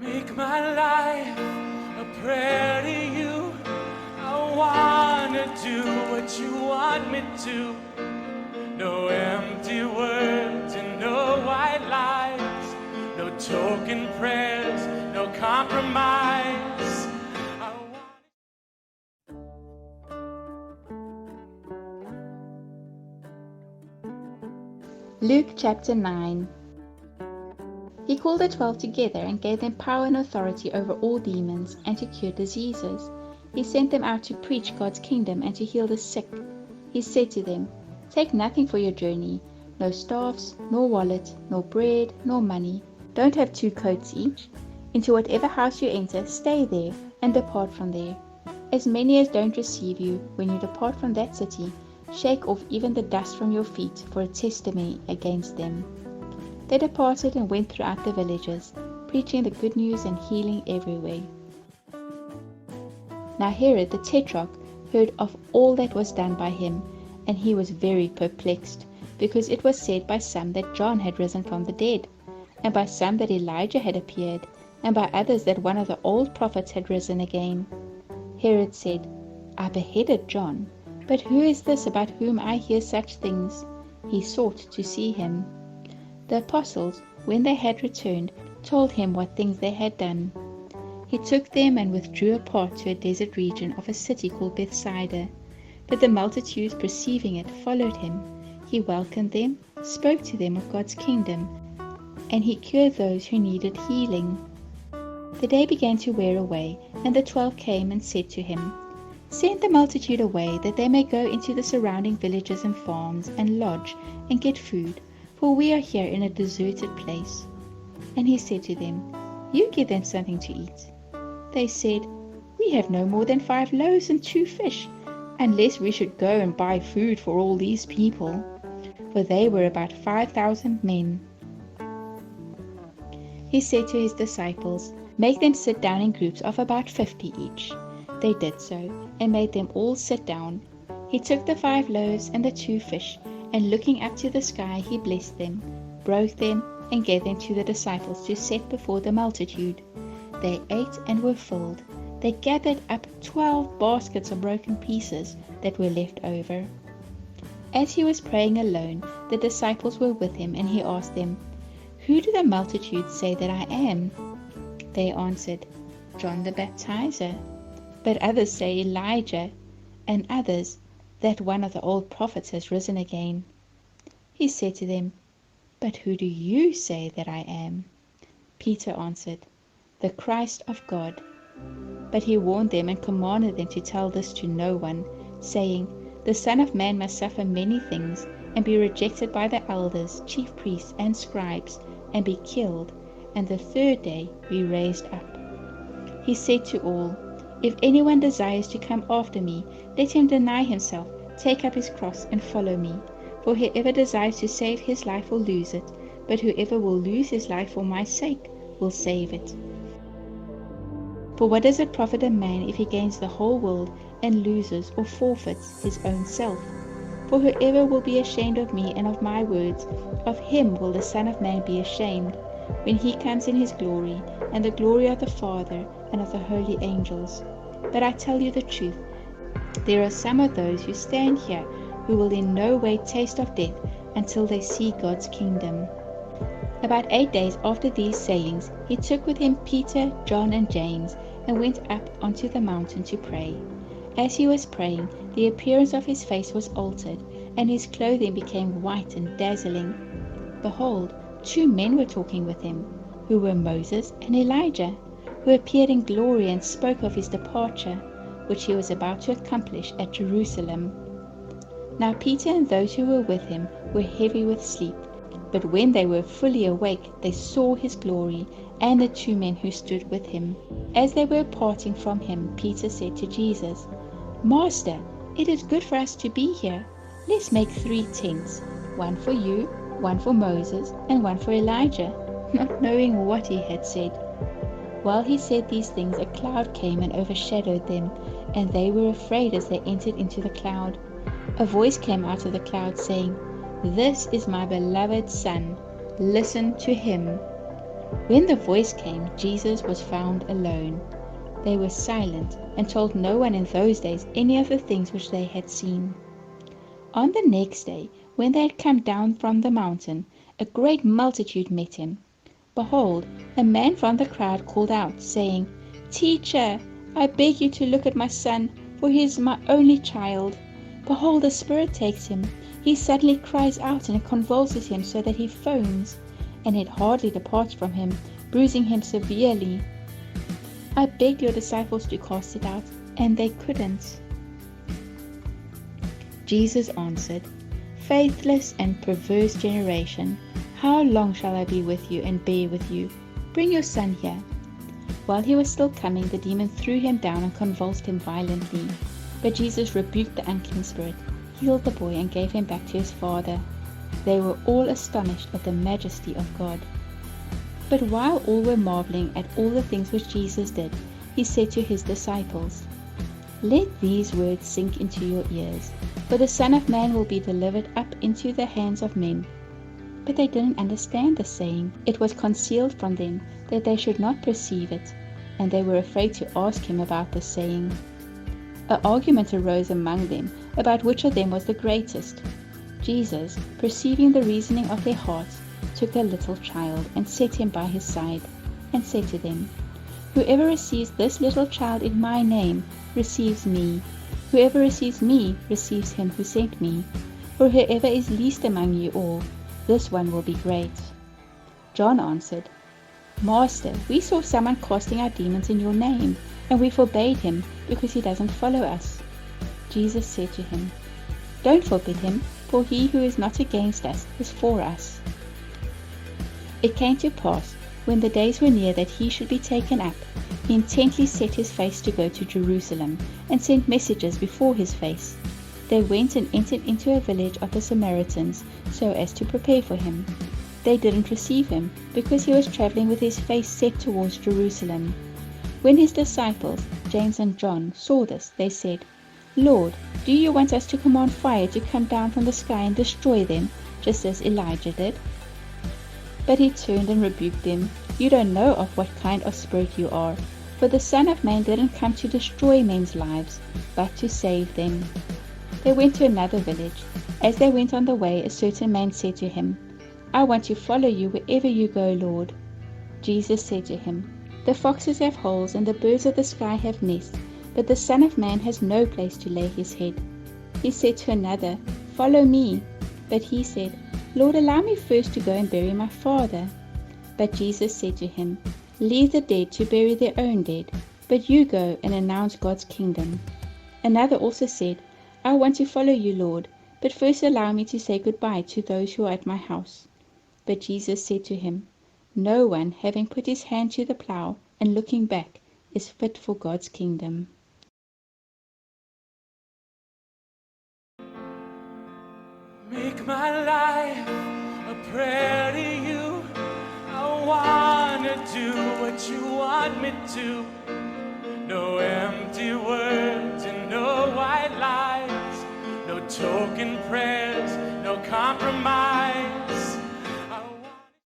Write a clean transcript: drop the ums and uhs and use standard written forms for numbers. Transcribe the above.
Make my life a prayer to you. I wanna do what you want me to. No empty words and no white lies. No token prayers, no compromise. Luke chapter 9. He called the 12 together and gave them power and authority over all demons and to cure diseases. He sent them out to preach God's kingdom and to heal the sick. He said to them, "Take nothing for your journey, no staffs, nor wallet, nor bread, nor money. Don't have 2 coats each. Into whatever house you enter, stay there and depart from there. As many as don't receive you, when you depart from that city, shake off even the dust from your feet for a testimony against them." They departed and went throughout the villages, preaching the good news and healing everywhere. Now Herod the Tetrarch heard of all that was done by him, and he was very perplexed, because it was said by some that John had risen from the dead, and by some that Elijah had appeared, and by others that one of the old prophets had risen again. Herod said, "I beheaded John, but who is this about whom I hear such things?" He sought to see him. The apostles, when they had returned, told him what things they had done. He took them and withdrew apart to a desert region of a city called Bethsaida. But the multitudes, perceiving it, followed him. He welcomed them, spoke to them of God's kingdom, and he cured those who needed healing. The day began to wear away, and the 12 came and said to him, "Send the multitude away, that they may go into the surrounding villages and farms, and lodge, and get food, for we are here in a deserted place." And he said to them, "You give them something to eat." They said, "We have no more than 5 loaves and 2 fish, unless we should go and buy food for all these people." For they were about 5,000 men. He said to his disciples, "Make them sit down in groups of about 50 each." They did so, and made them all sit down. He took the 5 loaves and the 2 fish, and looking up to the sky, he blessed them, broke them, and gave them to the disciples to set before the multitude. They ate and were filled. They gathered up 12 baskets of broken pieces that were left over. As he was praying alone, the disciples were with him, and he asked them, "Who do the multitude say that I am?" They answered, "John the Baptizer. But others say Elijah, and others that one of the old prophets has risen again." He said to them, "But who do you say that I am?" Peter answered, "The Christ of God." But he warned them and commanded them to tell this to no one, saying, "The Son of Man must suffer many things, and be rejected by the elders, chief priests, and scribes, and be killed, and the 3rd day be raised up." He said to all, "If anyone desires to come after me, let him deny himself, take up his cross, and follow me. For whoever desires to save his life will lose it, but whoever will lose his life for my sake will save it. For what does it profit a man if he gains the whole world and loses or forfeits his own self? For whoever will be ashamed of me and of my words, of him will the Son of Man be ashamed, when he comes in his glory, and the glory of the Father and of the holy angels. But I tell you the truth, there are some of those who stand here who will in no way taste of death until they see God's kingdom." About 8 days after these sayings, he took with him Peter, John, and James, and went up onto the mountain to pray. As he was praying, the appearance of his face was altered, and his clothing became white and dazzling. Behold, 2 men were talking with him, who were Moses and Elijah, who appeared in glory and spoke of his departure, which he was about to accomplish at Jerusalem. Now Peter and those who were with him were heavy with sleep, but when they were fully awake, they saw his glory, and the 2 men who stood with him. As they were parting from him, Peter said to Jesus, "Master, it is good for us to be here. Let's make 3 tents, one for you, one for Moses, and one for Elijah," not knowing what he had said. While he said these things, a cloud came and overshadowed them, and they were afraid as they entered into the cloud. A voice came out of the cloud saying, "This is my beloved Son. Listen to him." When the voice came, Jesus was found alone. They were silent and told no one in those days any of the things which they had seen. On the next day, when they had come down from the mountain, a great multitude met him. Behold, a man from the crowd called out, saying, Teacher, I beg you to look at my son, for he is my only child. Behold, the spirit takes him. He suddenly cries out, and it convulses him so that he foams, and it hardly departs from him, bruising him severely. I begged your disciples to cast it out, and they couldn't. Jesus answered, Faithless and perverse generation, how long shall I be with you and bear with you? Bring your son here. While he was still coming, the demon threw him down and convulsed him violently. But Jesus rebuked the unclean spirit, healed the boy, and gave him back to his father. They were all astonished at the majesty of God. But while all were marveling at all the things which Jesus did, he said to his disciples, Let these words sink into your ears, for the Son of Man will be delivered up into the hands of men. But they didn't understand the saying. It was concealed from them, that they should not perceive it, and they were afraid to ask him about the saying. An argument arose among them about which of them was the greatest. Jesus, perceiving the reasoning of their hearts, took a little child and set him by his side, and said to them, Whoever receives this little child in my name receives me. Whoever receives me receives him who sent me. For whoever is least among you all, this one will be great. John answered, Master, we saw someone casting out demons in your name, and we forbade him, because he doesn't follow us. Jesus said to him, Don't forbid him, for he who is not against us is for us. It came to pass, when the days were near that he should be taken up, he intently set his face to go to Jerusalem, and sent messengers before his face. They went and entered into a village of the Samaritans, so as to prepare for him. They didn't receive him, because he was traveling with his face set towards Jerusalem. When his disciples, James and John, saw this, they said, Lord, do you want us to command fire to come down from the sky and destroy them, just as Elijah did? But he turned and rebuked them. You don't know of what kind of spirit you are, for the Son of Man didn't come to destroy men's lives, but to save them. They went to another village. As they went on the way, a certain man said to him, I want to follow you wherever you go, Lord. Jesus said to him, The foxes have holes, and the birds of the sky have nests, but the Son of Man has no place to lay his head. He said to another, Follow me. But he said, Lord, allow me first to go and bury my father. But Jesus said to him, Leave the dead to bury their own dead, but you go and announce God's kingdom. Another also said, I want to follow you, Lord, but first allow me to say goodbye to those who are at my house. But Jesus said to him, No one, having put his hand to the plough and looking back, is fit for God's kingdom. Make my life a prayer to you. I wanna do what you want me to. No empty words and no white lies. No token prayers, no compromise.